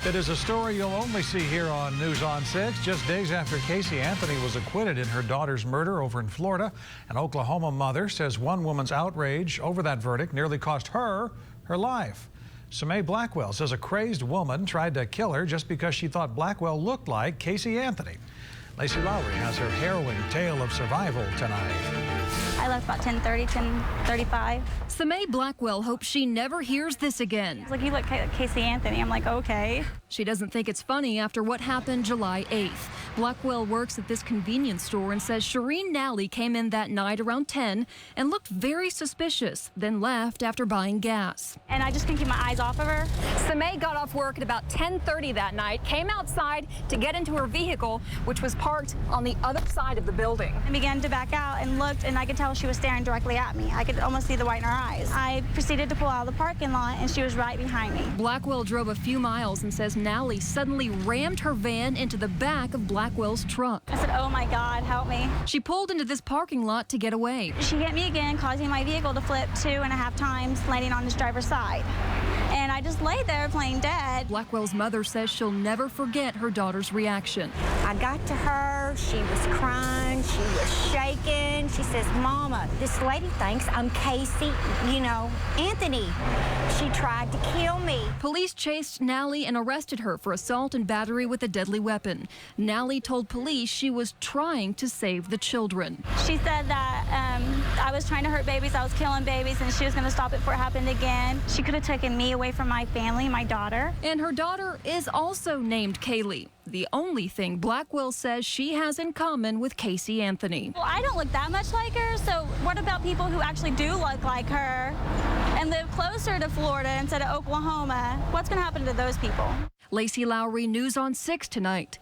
It is a story you'll only see here on News on 6. Just days after Casey Anthony was acquitted in her daughter's murder over in Florida, an Oklahoma mother says one woman's outrage over that verdict nearly cost her life. Samay Blackwell says a crazed woman tried to kill her just because she thought Blackwell looked like Casey Anthony. Lacey Lowry has her harrowing tale of survival tonight. I left about 10:30, 10:35. Samay Blackwell hopes she never hears this again. It's like, you look like Casey Anthony. I'm like, okay. She doesn't think it's funny after what happened July 8th. Blackwell works at this convenience store and says Shireen Nally came in that night around 10 and looked very suspicious, then left after buying gas. And I just couldn't keep my eyes off of her. Samay got off work at about 10:30 that night, came outside to get into her vehicle, which was parked on the other side of the building. I began to back out and looked, and I could tell she was staring directly at me. I could almost see the white in her eyes. I proceeded to pull out of the parking lot, and she was right behind me. Blackwell drove a few miles and says Nally suddenly rammed her van into the back of Blackwell's truck. I said, oh my God, help me. She pulled into this parking lot to get away. She hit me again, causing my vehicle to flip 2.5 times, landing on his driver's side. And I just lay there playing dead. Blackwell's mother says she'll never forget her daughter's reaction. I got to her, she was crying, she was shaking. She says, Mama, this lady thinks I'm Casey, Anthony. She tried to kill me. Police chased Nally and arrested her for assault and battery with a deadly weapon. Nally told police she was trying to save the children. She said that I was trying to hurt babies, I was killing babies, and she was going to stop it before it happened again. She could have taken me away from my family, my daughter. And her daughter is also named Kaylee, the only thing Blackwell says she has in common with Casey Anthony. Well, I don't look that much like her, so what about people who actually do look like her and live closer to Florida instead of Oklahoma? What's going to happen to those people? Lacey Lowry, News on 6 tonight.